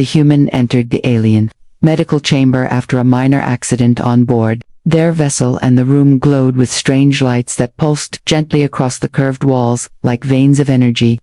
the human entered the alien medical chamber after a minor accident on board their vessel, and the room glowed with strange lights that pulsed gently across the curved walls, like veins of energy.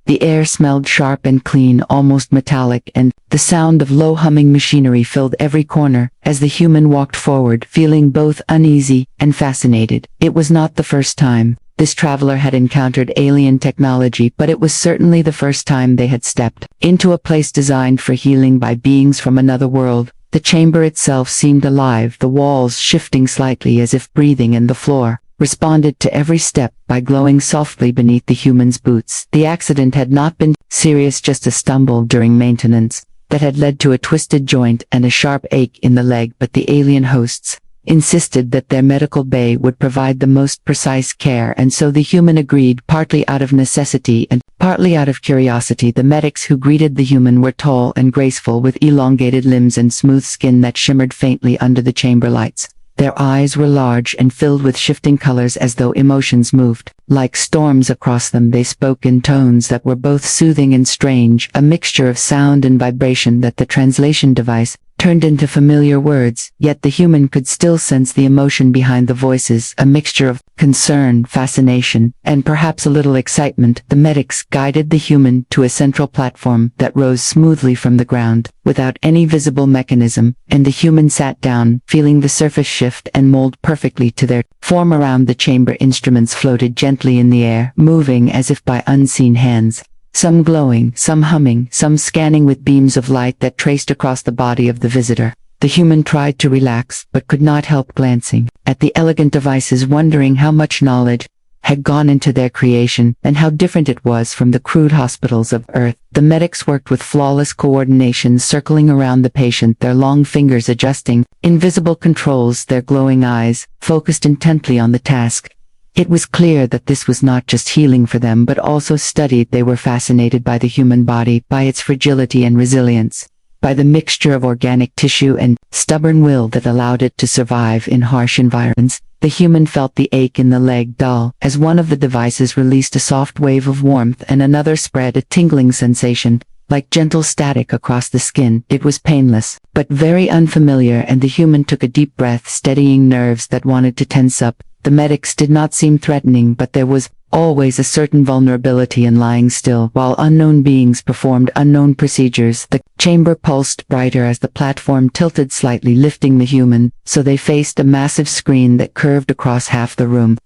The air smelled sharp and clean, almost metallic, and the sound of low humming machinery filled every corner as the human walked forward, feeling both uneasy and fascinated. It was not the first time this traveler had encountered alien technology, but it was certainly the first time they had stepped into a place designed for healing by beings from another world. The chamber itself seemed alive, the walls shifting slightly as if breathing, and the floor responded to every step by glowing softly beneath the human's boots. The accident had not been serious, just a stumble during maintenance that had led to a twisted joint and a sharp ache in the leg, but the alien hosts insisted that their medical bay would provide the most precise care, and so the human agreed, partly out of necessity and partly out of curiosity. The medics who greeted the human were tall and graceful, with elongated limbs and smooth skin that shimmered faintly under the chamber lights. Their eyes were large and filled with shifting colors, as though emotions moved like storms across them. They spoke in tones that were both soothing and strange, a mixture of sound and vibration that the translation device turned into familiar words, yet the human could still sense the emotion behind the voices, a mixture of concern, fascination, and perhaps a little excitement. The medics guided the human to a central platform that rose smoothly from the ground, without any visible mechanism, and the human sat down, feeling the surface shift and mold perfectly to their form. Around the chamber, instruments floated gently in the air, moving as if by unseen hands. Some glowing, some humming, some scanning with beams of light that traced across the body of the visitor. The human tried to relax, but could not help glancing at the elegant devices, wondering how much knowledge had gone into their creation, and how different it was from the crude hospitals of Earth. The medics worked with flawless coordination, circling around the patient, their long fingers adjusting invisible controls, their glowing eyes focused intently on the task. It was clear that this was not just healing for them, but also studied. They were fascinated by the human body, by its fragility and resilience, by the mixture of organic tissue and stubborn will that allowed it to survive in harsh environments. The human felt the ache in the leg dull, as one of the devices released a soft wave of warmth and another spread a tingling sensation, like gentle static across the skin. It was painless, but very unfamiliar, and the human took a deep breath, steadying nerves that wanted to tense up. The medics did not seem threatening, but there was always a certain vulnerability in lying still while unknown beings performed unknown procedures. The chamber pulsed brighter as the platform tilted slightly, lifting the human so they faced a massive screen that curved across half the room.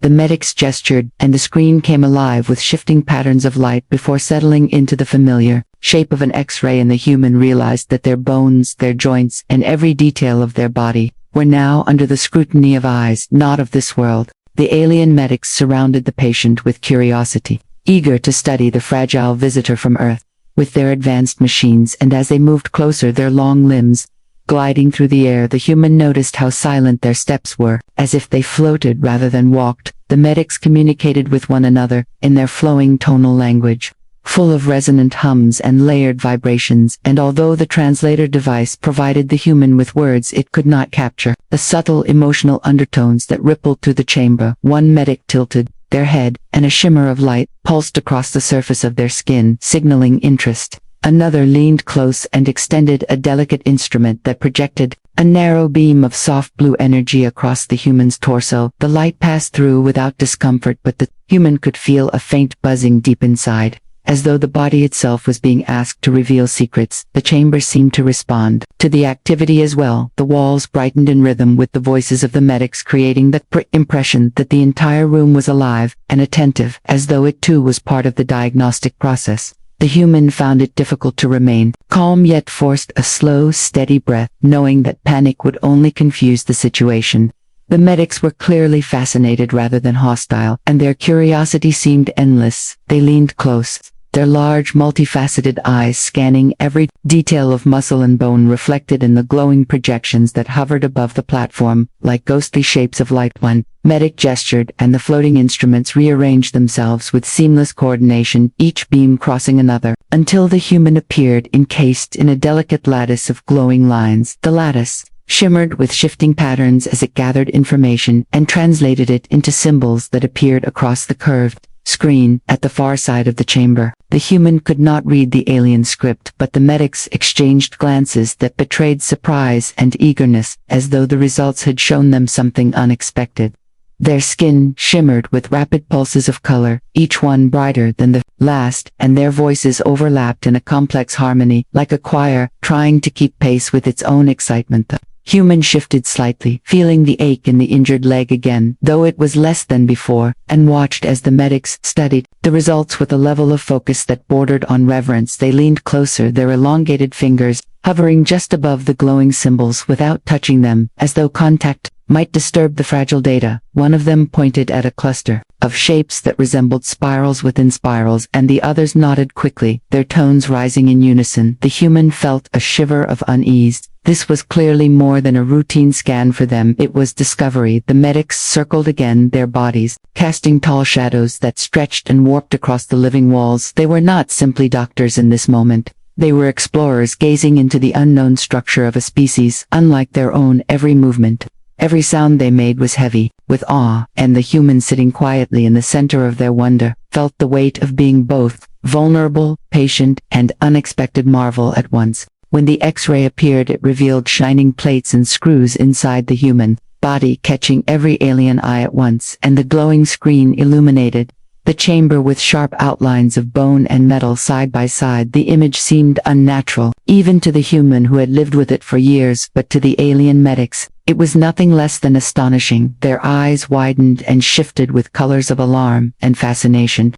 The medics gestured, and the screen came alive with shifting patterns of light before settling into the familiar shape of an X-ray, and the human realized that their bones, their joints, and every detail of their body were now under the scrutiny of eyes not of this world. The alien medics surrounded the patient with curiosity, eager to study the fragile visitor from Earth with their advanced machines, and as they moved closer, their long limbs gliding through the air, the human noticed how silent their steps were, as if they floated rather than walked. The medics communicated with one another in their flowing tonal language, full of resonant hums and layered vibrations, and although the translator device provided the human with words, it could not capture the subtle emotional undertones that rippled through the chamber. One medic tilted their head, and a shimmer of light pulsed across the surface of their skin, signaling interest. Another leaned close and extended a delicate instrument that projected a narrow beam of soft blue energy across the human's torso. The light passed through without discomfort, but the human could feel a faint buzzing deep inside, as though the body itself was being asked to reveal secrets. The chamber seemed to respond to the activity as well. The walls brightened in rhythm with the voices of the medics, creating the impression that the entire room was alive and attentive, as though it too was part of the diagnostic process. The human found it difficult to remain calm, yet forced a slow, steady breath, knowing that panic would only confuse the situation. The medics were clearly fascinated rather than hostile, and their curiosity seemed endless. They leaned close, their large, multifaceted eyes scanning every detail of muscle and bone reflected in the glowing projections that hovered above the platform, like ghostly shapes of light. One medic gestured, and the floating instruments rearranged themselves with seamless coordination, each beam crossing another, until the human appeared encased in a delicate lattice of glowing lines. The lattice shimmered with shifting patterns as it gathered information and translated it into symbols that appeared across the curved screen at the far side of the chamber. The human could not read the alien script, but the medics exchanged glances that betrayed surprise and eagerness, as though the results had shown them something unexpected. Their skin shimmered with rapid pulses of color, each one brighter than the last, and their voices overlapped in a complex harmony, like a choir trying to keep pace with its own excitement. The human shifted slightly, feeling the ache in the injured leg again, though it was less than before, and watched as the medics studied the results with a level of focus that bordered on reverence. They leaned closer, their elongated fingers hovering just above the glowing symbols without touching them, as though contact might disturb the fragile data. One of them pointed at a cluster of shapes that resembled spirals within spirals, and the others nodded quickly, their tones rising in unison. The human felt a shiver of unease. This was clearly more than a routine scan for them, it was discovery. The medics circled again, their bodies casting tall shadows that stretched and warped across the living walls. They were not simply doctors in this moment. They were explorers gazing into the unknown structure of a species unlike their own. Every movement, every sound they made was heavy with awe, and the human sitting quietly in the center of their wonder felt the weight of being both vulnerable, patient, and unexpected marvel at once. When the X-ray appeared, it revealed shining plates and screws inside the human body, catching every alien eye at once, and the glowing screen illuminated the chamber with sharp outlines of bone and metal side by side. The image seemed unnatural, even to the human who had lived with it for years, but to the alien medics, it was nothing less than astonishing. Their eyes widened and shifted with colors of alarm and fascination.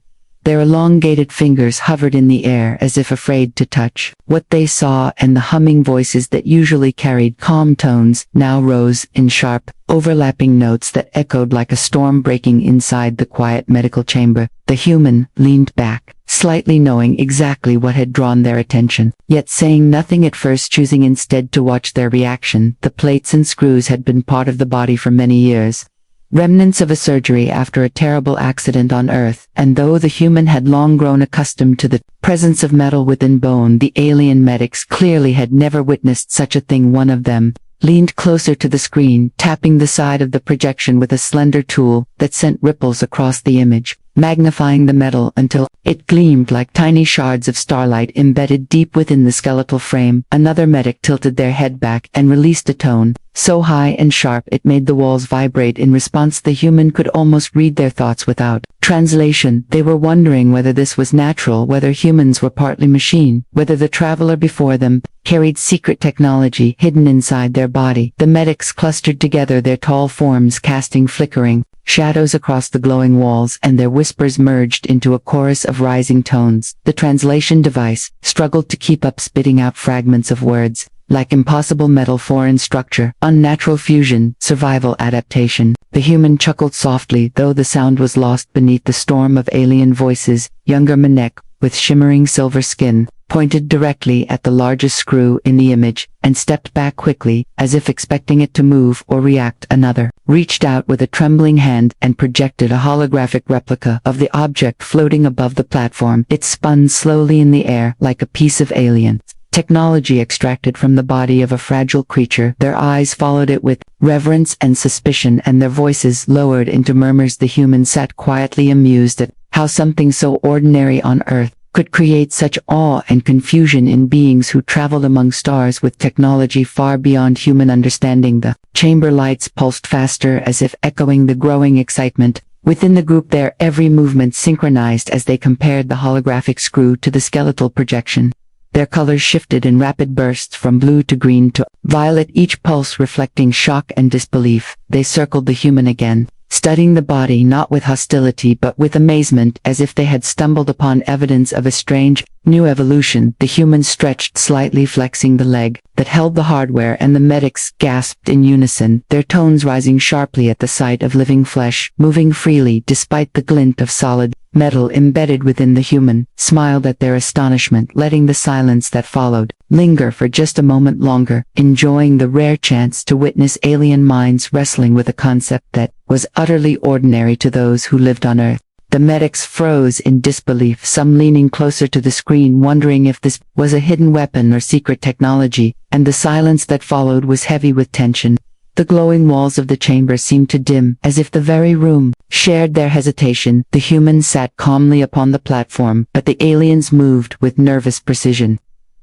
Their elongated fingers hovered in the air as if afraid to touch what they saw, and the humming voices that usually carried calm tones now rose in sharp, overlapping notes that echoed like a storm breaking inside the quiet medical chamber. The human leaned back, slightly knowing exactly what had drawn their attention, yet saying nothing at first, choosing instead to watch their reaction. The plates and screws had been part of the body for many years, remnants of a surgery after a terrible accident on Earth, and though the human had long grown accustomed to the presence of metal within bone, the alien medics clearly had never witnessed such a thing. One of them leaned closer to the screen, tapping the side of the projection with a slender tool that sent ripples across the image, magnifying the metal until it gleamed like tiny shards of starlight embedded deep within the skeletal frame. Another medic tilted their head back and released a tone so high and sharp it made the walls vibrate in response. The human could almost read their thoughts without translation. They were wondering whether this was natural, whether humans were partly machine, whether the traveler before them carried secret technology hidden inside their body. The medics clustered together, their tall forms casting flickering shadows across the glowing walls, and their whispers merged into a chorus of rising tones. The translation device struggled to keep up, spitting out fragments of words like impossible metal, foreign structure, unnatural fusion, survival, adaptation. The human chuckled softly, though the sound was lost beneath the storm of alien voices. Younger Manek, with shimmering silver skin, pointed directly at the largest screw in the image, and stepped back quickly, as if expecting it to move or react. Another reached out with a trembling hand and projected a holographic replica of the object floating above the platform. It spun slowly in the air like a piece of alien technology extracted from the body of a fragile creature. Their eyes followed it with reverence and suspicion, and their voices lowered into murmurs. The human sat quietly, amused at how something so ordinary on Earth could create such awe and confusion in beings who traveled among stars with technology far beyond human understanding. The chamber lights pulsed faster, as if echoing the growing excitement within the group. Their every movement synchronized as they compared the holographic screw to the skeletal projection. Their colors shifted in rapid bursts from blue to green to violet, each pulse reflecting shock and disbelief. They circled the human again, studying the body not with hostility but with amazement, as if they had stumbled upon evidence of a strange, new evolution. The human stretched slightly, flexing the leg that held the hardware, and the medics gasped in unison, their tones rising sharply at the sight of living flesh moving freely despite the glint of solid metal embedded within. The human smiled at their astonishment, letting the silence that followed linger for just a moment longer, enjoying the rare chance to witness alien minds wrestling with a concept that was utterly ordinary to those who lived on Earth. The medics froze in disbelief, some leaning closer to the screen, wondering if this was a hidden weapon or secret technology, and the silence that followed was heavy with tension. The glowing walls of the chamber seemed to dim, as if the very room shared their hesitation. The humans sat calmly upon the platform, but the aliens moved with nervous precision,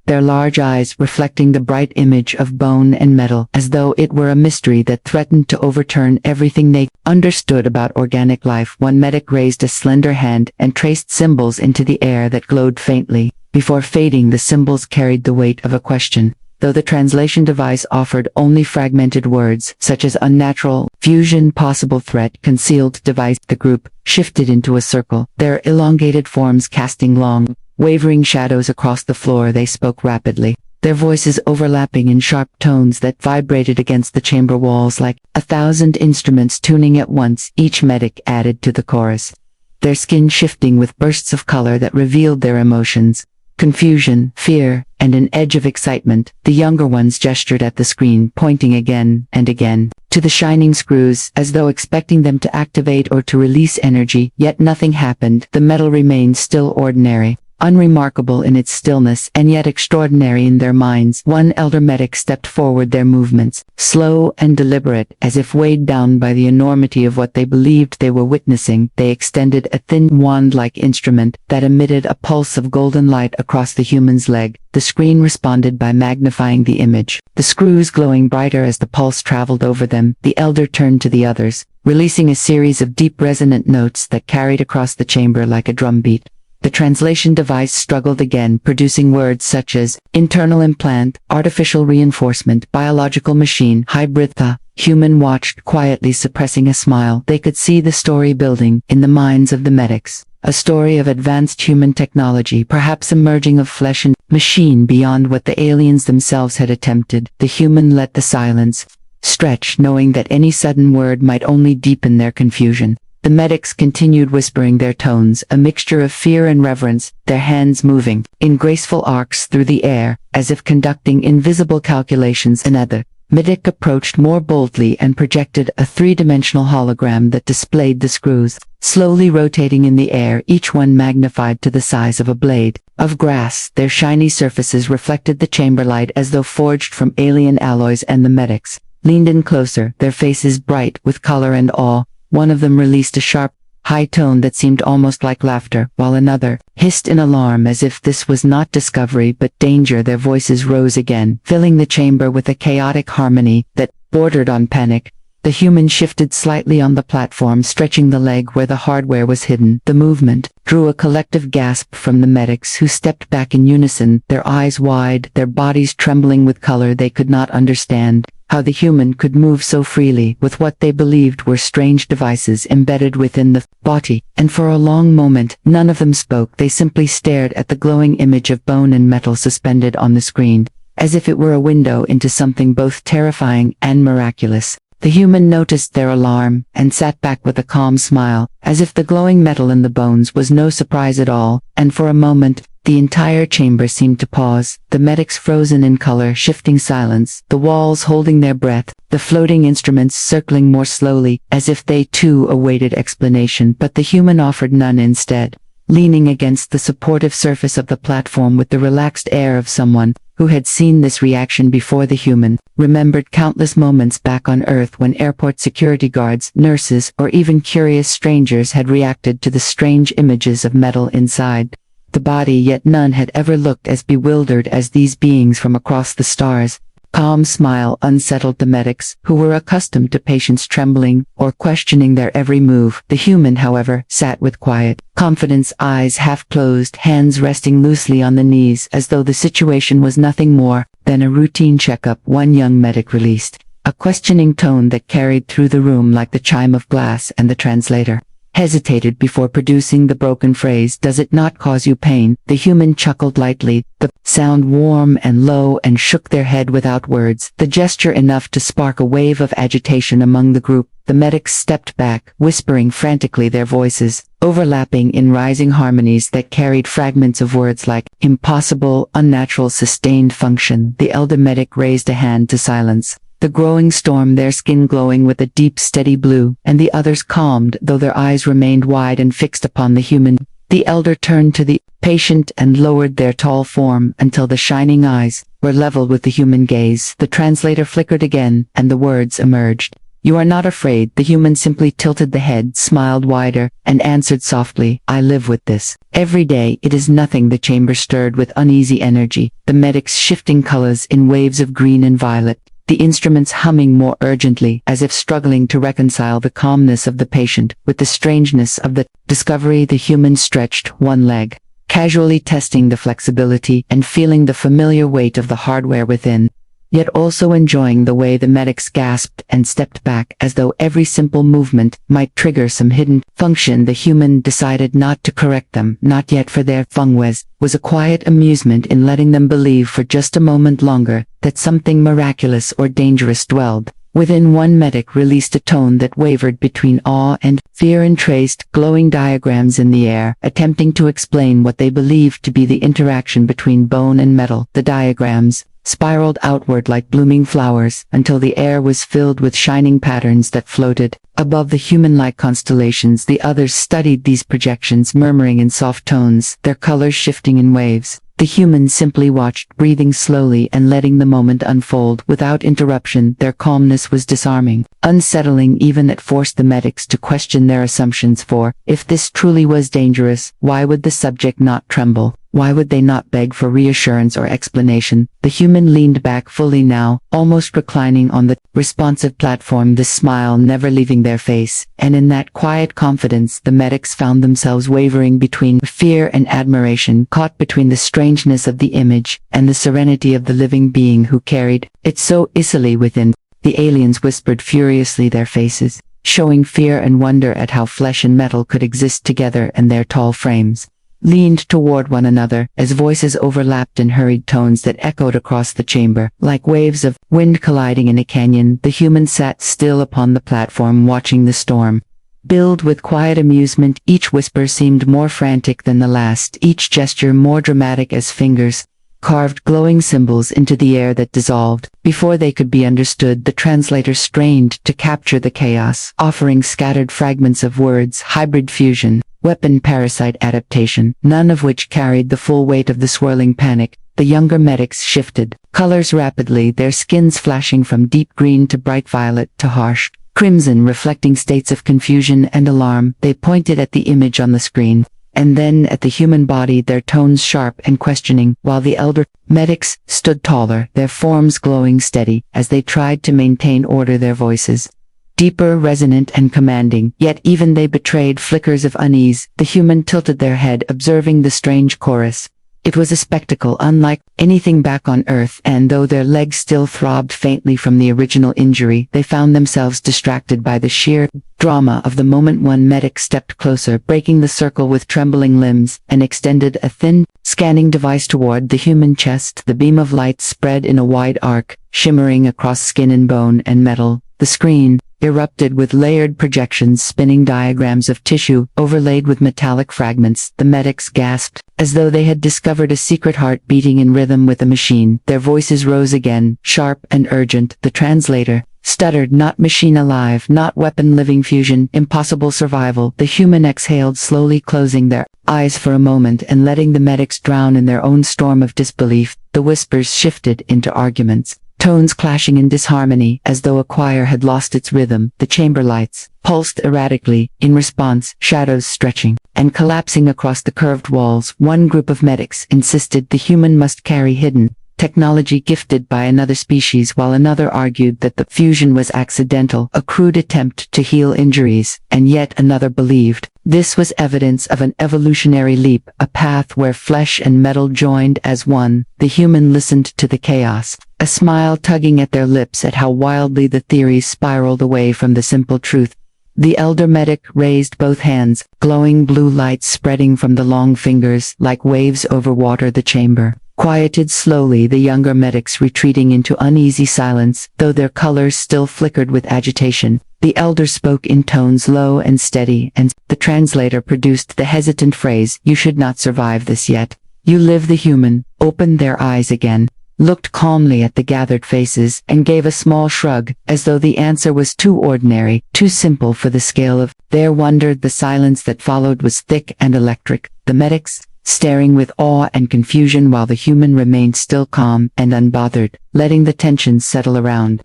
their large eyes reflecting the bright image of bone and metal, as though it were a mystery that threatened to overturn everything they understood about organic life. One medic raised a slender hand and traced symbols into the air that glowed faintly. Before fading, the symbols carried the weight of a question. Though the translation device offered only fragmented words, such as unnatural, fusion, possible threat, concealed device, the group shifted into a circle, their elongated forms casting long, wavering shadows across the floor. They spoke rapidly, their voices overlapping in sharp tones that vibrated against the chamber walls like 1,000 instruments tuning at once. Each medic added to the chorus, their skin shifting with bursts of color that revealed their emotions. Confusion, fear, and an edge of excitement. The younger ones gestured at the screen, pointing again and again to the shining screws, as though expecting them to activate or to release energy, yet nothing happened. The metal remained still, ordinary, unremarkable in its stillness, and yet extraordinary in their minds. One elder medic stepped forward, their movements slow and deliberate, as if weighed down by the enormity of what they believed they were witnessing. They extended a thin wand-like instrument that emitted a pulse of golden light across the human's leg. The screen responded by magnifying the image, the screws glowing brighter as the pulse traveled over them. The elder turned to the others, releasing a series of deep resonant notes that carried across the chamber like a drumbeat. The translation device struggled again, producing words such as internal implant, artificial reinforcement, biological machine, hybrid. The human watched quietly, suppressing a smile. They could see the story building in the minds of the medics, a story of advanced human technology, perhaps emerging of flesh and machine beyond what the aliens themselves had attempted. The human let the silence stretch, knowing that any sudden word might only deepen their confusion. The medics continued, whispering their tones, a mixture of fear and reverence, their hands moving in graceful arcs through the air, as if conducting invisible calculations. Another medic approached more boldly and projected a three-dimensional hologram that displayed the screws, slowly rotating in the air, each one magnified to the size of a blade of grass. Their shiny surfaces reflected the chamber light as though forged from alien alloys, and the medics leaned in closer, their faces bright with color and awe. One of them released a sharp, high tone that seemed almost like laughter, while another hissed in alarm as if this was not discovery but danger. Their voices rose again, filling the chamber with a chaotic harmony that bordered on panic. The human shifted slightly on the platform, stretching the leg where the hardware was hidden. The movement drew a collective gasp from the medics, who stepped back in unison, their eyes wide, their bodies trembling with color they could not understand. How the human could move so freely with what they believed were strange devices embedded within the body. And for a long moment, none of them spoke. They simply stared at the glowing image of bone and metal suspended on the screen, as if it were a window into something both terrifying and miraculous. The human noticed their alarm and sat back with a calm smile, as if the glowing metal in the bones was no surprise at all. And for a moment, the entire chamber seemed to pause, the medics frozen in color, shifting silence, the walls holding their breath, the floating instruments circling more slowly, as if they too awaited explanation. But the human offered none. Instead, leaning against the supportive surface of the platform with the relaxed air of someone who had seen this reaction before, the human remembered countless moments back on Earth when airport security guards, nurses, or even curious strangers had reacted to the strange images of metal inside the body, yet none had ever looked as bewildered as these beings from across the stars. Calm smile unsettled the medics, who were accustomed to patients trembling or questioning their every move. The human, however, sat with quiet confidence, eyes half closed, hands resting loosely on the knees, as though the situation was nothing more than a routine checkup. One young medic released a questioning tone that carried through the room like the chime of glass, and the translator hesitated before producing the broken phrase, "Does it not cause you pain?" The human chuckled lightly, the sound warm and low, and shook their head without words, the gesture enough to spark a wave of agitation among the group. The medics stepped back, whispering frantically, their voices overlapping in rising harmonies that carried fragments of words like impossible, unnatural, sustained function. The elder medic raised a hand to silence the growing storm, their skin glowing with a deep, steady blue, and the others calmed, though their eyes remained wide and fixed upon the human. The elder turned to the patient and lowered their tall form until the shining eyes were level with the human gaze. The translator flickered again, and the words emerged. "You are not afraid." The human simply tilted the head, smiled wider, and answered softly, "I live with this. Every day. It is nothing." The chamber stirred with uneasy energy, the medics shifting colors in waves of green and violet, the instruments humming more urgently, as if struggling to reconcile the calmness of the patient with the strangeness of the discovery. The human stretched one leg, casually testing the flexibility and feeling the familiar weight of the hardware within, yet also enjoying the way the medics gasped and stepped back as though every simple movement might trigger some hidden function. The human decided not to correct them, not yet, for their fungwes was a quiet amusement in letting them believe for just a moment longer that something miraculous or dangerous dwelled within. One medic released a tone that wavered between awe and fear and traced glowing diagrams in the air, attempting to explain what they believed to be the interaction between bone and metal. The diagrams spiraled outward like blooming flowers until the air was filled with shining patterns that floated above the human-like constellations. The others studied these projections, murmuring in soft tones, their colors shifting in waves. The human simply watched, breathing slowly and letting the moment unfold without interruption. Their calmness was disarming, unsettling even. It forced the medics to question their assumptions, for, if this truly was dangerous, why would the subject not tremble? Why would they not beg for reassurance or explanation? The human leaned back fully now, almost reclining on the responsive platform, the smile never leaving their face, and in that quiet confidence the medics found themselves wavering between fear and admiration, caught between the strangeness of the image and the serenity of the living being who carried it so easily within. The aliens whispered furiously, their faces showing fear and wonder at how flesh and metal could exist together, and their tall frames leaned toward one another as voices overlapped in hurried tones that echoed across the chamber like waves of wind colliding in a canyon. The human sat still upon the platform, watching the storm build with quiet amusement. Each whisper seemed more frantic than the last, each gesture more dramatic as fingers carved glowing symbols into the air that dissolved before they could be understood. The translator strained to capture the chaos, offering scattered fragments of words, hybrid fusion, weapon, parasite, adaptation, none of which carried the full weight of the swirling panic. The younger medics shifted colors rapidly, their skins flashing from deep green to bright violet to harsh crimson, reflecting states of confusion and alarm. They pointed at the image on the screen, and then at the human body, their tones sharp and questioning, while the elder medics stood taller, their forms glowing steady as they tried to maintain order, their voices deeper, resonant, and commanding, yet even they betrayed flickers of unease. The human tilted their head, observing the strange chorus. It was a spectacle unlike anything back on Earth, and though their legs still throbbed faintly from the original injury, they found themselves distracted by the sheer drama of the moment. One medic stepped closer, breaking the circle with trembling limbs, and extended a thin, scanning device toward the human chest. The beam of light spread in a wide arc, shimmering across skin and bone and metal. The screen erupted with layered projections, spinning diagrams of tissue overlaid with metallic fragments. The medics gasped, as though they had discovered a secret heart beating in rhythm with a machine. Their voices rose again, sharp and urgent. The translator stuttered, "Not machine alive, not weapon, living fusion, impossible survival." The human exhaled slowly, closing their eyes for a moment and letting the medics drown in their own storm of disbelief. The whispers shifted into arguments, tones clashing in disharmony as though a choir had lost its rhythm. The chamber lights pulsed erratically. In response, shadows stretching and collapsing across the curved walls. One group of medics insisted the human must carry hidden technology gifted by another species, while another argued that the fusion was accidental, a crude attempt to heal injuries, and yet another believed this was evidence of an evolutionary leap, a path where flesh and metal joined as one. The human listened to the chaos, a smile tugging at their lips at how wildly the theories spiraled away from the simple truth. The elder medic raised both hands, glowing blue light spreading from the long fingers like waves over water. The chamber quieted slowly, the younger medics retreating into uneasy silence, though their colors still flickered with agitation. The elder spoke in tones low and steady, and the translator produced the hesitant phrase, "You should not survive this yet. You live." The human opened their eyes again, looked calmly at the gathered faces, and gave a small shrug, as though the answer was too ordinary, too simple for the scale of their wonder. The silence that followed was thick and electric, the medics staring with awe and confusion while the human remained still, calm and unbothered, letting the tension settle around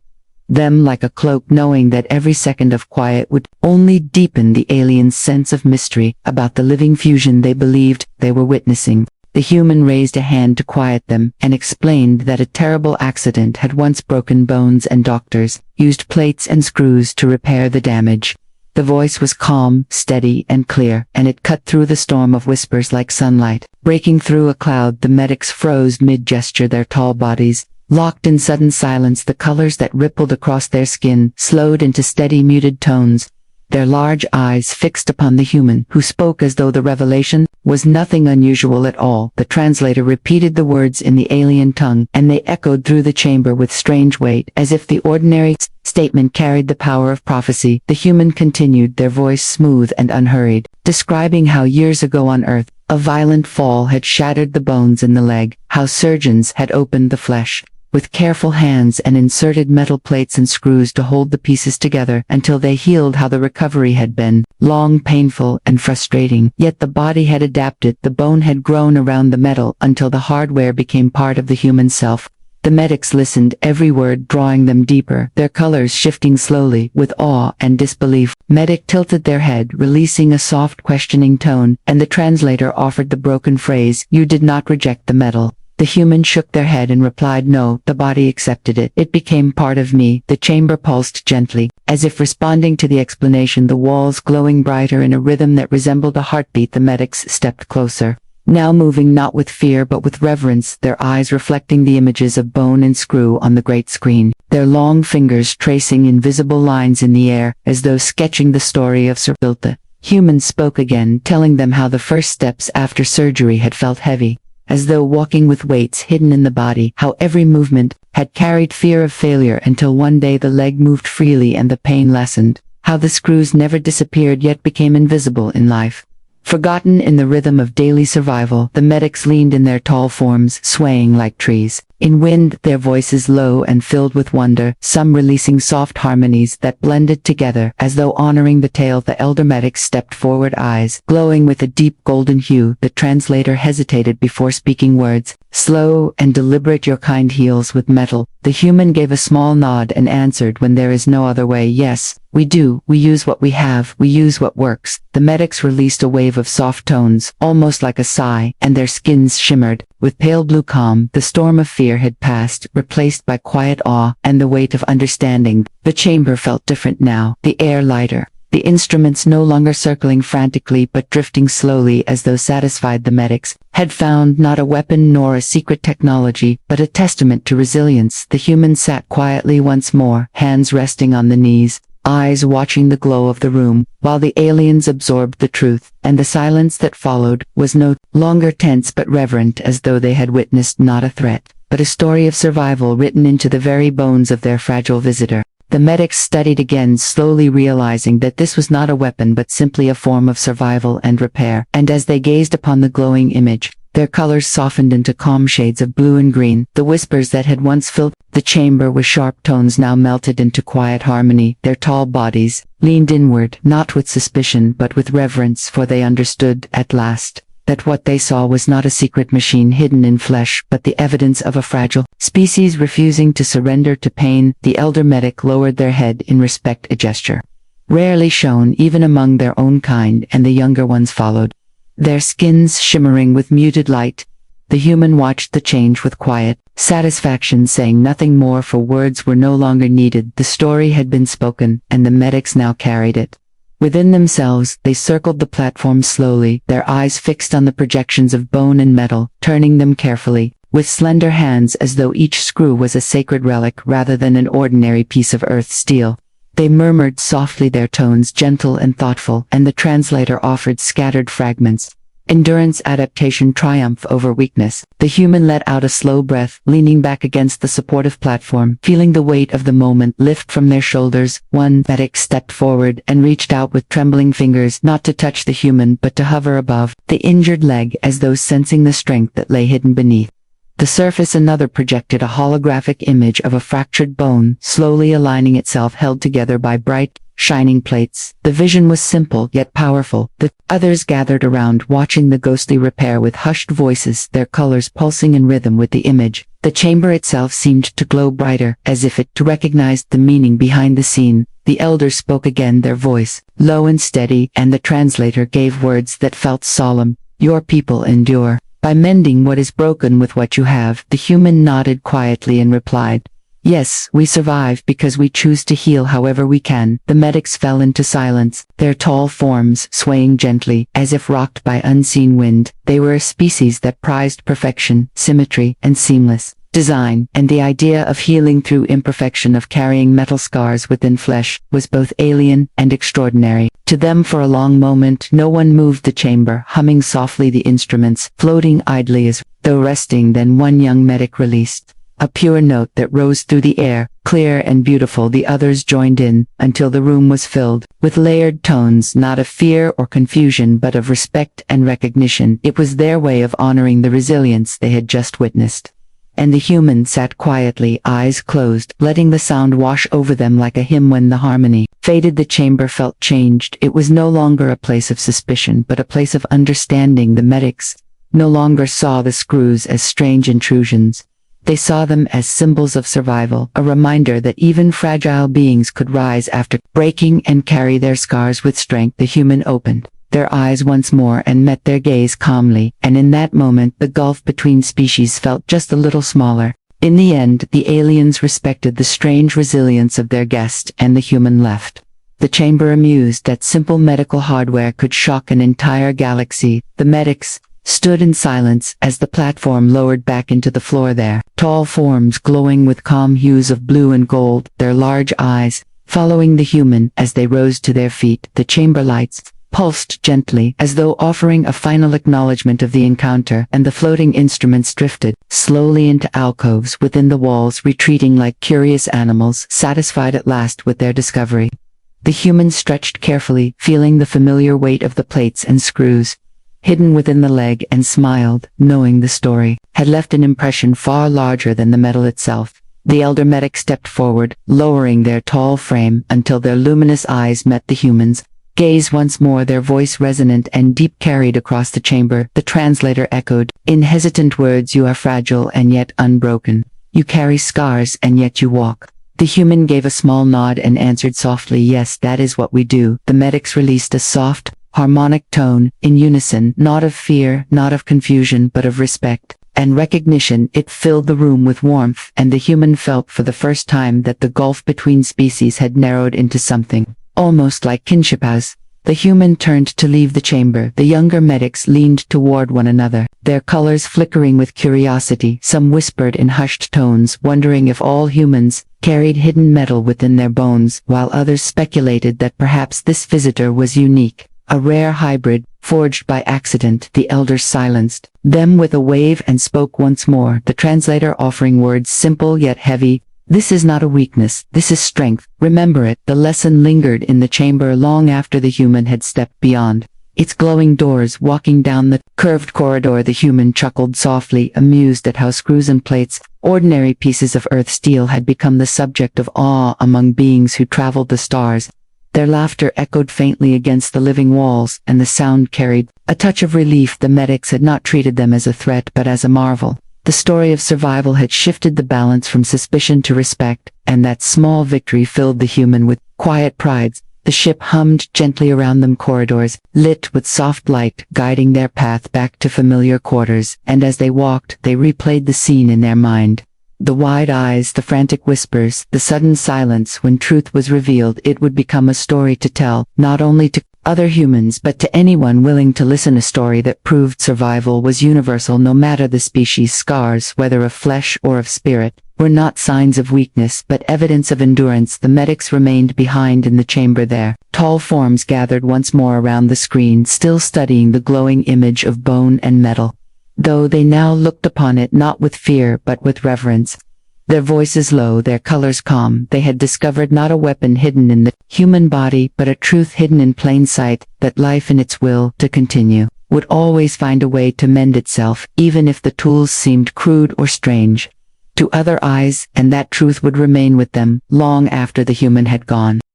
them like a cloak, knowing that every second of quiet would only deepen the aliens' sense of mystery about the living fusion they believed they were witnessing. The human raised a hand to quiet them and explained that a terrible accident had once broken bones and doctors used plates and screws to repair the damage. The voice was calm, steady, and clear, and it cut through the storm of whispers like sunlight. Breaking through a cloud, the medics froze mid-gesture, their tall bodies locked in sudden silence. The colors that rippled across their skin slowed into steady, muted tones, their large eyes fixed upon the human, who spoke as though the revelation was nothing unusual at all. The translator repeated the words in the alien tongue, and they echoed through the chamber with strange weight, as if the ordinary statement carried the power of prophecy. The human continued, their voice smooth and unhurried, describing how years ago on Earth, a violent fall had shattered the bones in the leg, how surgeons had opened the flesh with careful hands and inserted metal plates and screws to hold the pieces together until they healed, how the recovery had been long, painful, and frustrating. Yet the body had adapted, the bone had grown around the metal until the hardware became part of the human self. The medics listened, every word drawing them deeper, their colors shifting slowly with awe and disbelief. Medic tilted their head, releasing a soft, questioning tone, and the translator offered the broken phrase, "You did not reject the metal." The human shook their head and replied, "No, the body accepted it. It became part of me." The chamber pulsed gently, as if responding to the explanation, the walls glowing brighter in a rhythm that resembled a heartbeat. The medics stepped closer, now moving not with fear but with reverence, their eyes reflecting the images of bone and screw on the great screen, their long fingers tracing invisible lines in the air, as though sketching the story of Sir Bill. The human spoke again, telling them how the first steps after surgery had felt heavy, as though walking with weights hidden in the body, how every movement had carried fear of failure until one day the leg moved freely and the pain lessened, how the screws never disappeared yet became invisible in life. Forgotten in the rhythm of daily survival, the medics leaned in their tall forms, swaying like trees in wind, their voices low and filled with wonder, some releasing soft harmonies that blended together as though honoring the tale. The elder medic stepped forward, eyes glowing with a deep golden hue. The translator hesitated before speaking words, slow and deliberate, "Your kind heals with metal." The human gave a small nod and answered, "When there is no other way, yes, we do. We use what we have, we use what works." The medics released a wave of soft tones, almost like a sigh, and their skins shimmered with pale blue calm. The storm of fear had passed, replaced by quiet awe and the weight of understanding. The chamber felt different now, the air lighter, the instruments no longer circling frantically but drifting slowly, as though satisfied the medics had found not a weapon nor a secret technology, but a testament to resilience. The human sat quietly once more, hands resting on the knees, eyes watching the glow of the room, while the aliens absorbed the truth, and the silence that followed was no longer tense but reverent, as though they had witnessed not a threat, but a story of survival written into the very bones of their fragile visitor. The medics studied again, slowly realizing that this was not a weapon but simply a form of survival and repair, and as they gazed upon the glowing image, their colors softened into calm shades of blue and green. The whispers that had once filled the chamber with sharp tones now melted into quiet harmony. Their tall bodies leaned inward, not with suspicion but with reverence, for they understood, at last, that what they saw was not a secret machine hidden in flesh, but the evidence of a fragile species refusing to surrender to pain. The elder medic lowered their head in respect, a gesture rarely shown even among their own kind, and the younger ones followed, their skins shimmering with muted light. The human watched the change with quiet satisfaction, saying nothing more, for words were no longer needed. The story had been spoken, and the medics now carried it within themselves. They circled the platform slowly, their eyes fixed on the projections of bone and metal, turning them carefully, with slender hands, as though each screw was a sacred relic rather than an ordinary piece of earth steel. They murmured softly, their tones gentle and thoughtful, and the translator offered scattered fragments. Endurance, adaptation, triumph over weakness. The human let out a slow breath, leaning back against the supportive platform, feeling the weight of the moment lift from their shoulders. One medic stepped forward and reached out with trembling fingers, not to touch the human but to hover above the injured leg, as though sensing the strength that lay hidden beneath the surface. Another projected a holographic image of a fractured bone, slowly aligning itself, held together by bright, shining plates. The vision was simple yet powerful. The others gathered around, watching the ghostly repair with hushed voices, their colors pulsing in rhythm with the image. The chamber itself seemed to glow brighter, as if it recognized the meaning behind the scene. The elders spoke again, their voice, low and steady, and the translator gave words that felt solemn. Your people endure by mending what is broken with what you have. The human nodded quietly and replied, yes, we survive because we choose to heal however we can. The medics fell into silence, their tall forms swaying gently, as if rocked by unseen wind. They were a species that prized perfection, symmetry, and seamless design, and the idea of healing through imperfection, of carrying metal scars within flesh, was both alien and extraordinary. To them, for a long moment, no one moved. The chamber, humming softly, the instruments floating idly as though resting. Then one young medic released a pure note that rose through the air, clear and beautiful. The others joined in, until the room was filled with layered tones, not of fear or confusion but of respect and recognition. It was their way of honoring the resilience they had just witnessed. And the human sat quietly, eyes closed, letting the sound wash over them like a hymn. When the harmony faded, the chamber felt changed. It was no longer a place of suspicion but a place of understanding. The medics no longer saw the screws as strange intrusions. They saw them as symbols of survival, a reminder that even fragile beings could rise after breaking and carry their scars with strength. The human opened their eyes once more and met their gaze calmly, and in that moment the gulf between species felt just a little smaller. In the end, the aliens respected the strange resilience of their guest, and the human left the chamber amused that simple medical hardware could shock an entire galaxy. The medics stood in silence as the platform lowered back into the floor, their tall forms glowing with calm hues of blue and gold, their large eyes following the human as they rose to their feet. The chamber lights pulsed gently, as though offering a final acknowledgement of the encounter, and the floating instruments drifted slowly into alcoves within the walls, retreating like curious animals, satisfied at last with their discovery. The human stretched carefully, feeling the familiar weight of the plates and screws hidden within the leg, and smiled, knowing the story had left an impression far larger than the metal itself. The elder medic stepped forward, lowering their tall frame until their luminous eyes met the human's gaze once more, their voice resonant and deep carried across the chamber. The translator echoed, in hesitant words, you are fragile and yet unbroken. You carry scars and yet you walk. The human gave a small nod and answered softly, yes, that is what we do. The medics released a soft, harmonic tone, in unison, not of fear, not of confusion, but of respect and recognition. It filled the room with warmth, and the human felt for the first time that the gulf between species had narrowed into something almost like kinship. As the human turned to leave the chamber, the younger medics leaned toward one another, their colors flickering with curiosity. Some whispered in hushed tones, wondering if all humans carried hidden metal within their bones, while others speculated that perhaps this visitor was unique, a rare hybrid, forged by accident. The elders silenced them with a wave and spoke once more, the translator offering words simple yet heavy. This is not a weakness, this is strength. Remember it. The lesson lingered in the chamber long after the human had stepped beyond its glowing doors. Walking down the curved corridor, the human chuckled softly, amused at how screws and plates, ordinary pieces of earth steel, had become the subject of awe among beings who traveled the stars. Their laughter echoed faintly against the living walls, and the sound carried a touch of relief. The medics had not treated them as a threat but as a marvel. The story of survival had shifted the balance from suspicion to respect, and that small victory filled the human with quiet pride. The ship hummed gently around them, corridors lit with soft light, guiding their path back to familiar quarters, and as they walked, they replayed the scene in their mind. The wide eyes, the frantic whispers, the sudden silence when truth was revealed. It would become a story to tell, not only to other humans but to anyone willing to listen, a story that proved survival was universal no matter the species. Scars, whether of flesh or of spirit, were not signs of weakness but evidence of endurance. The medics remained behind in the chamber, their tall forms gathered once more around the screen, still studying the glowing image of bone and metal, though they now looked upon it not with fear but with reverence. Their voices low, their colors calm. They had discovered not a weapon hidden in the human body but a truth hidden in plain sight, that life in its will to continue would always find a way to mend itself, even if the tools seemed crude or strange to other eyes, and that truth would remain with them long after the human had gone.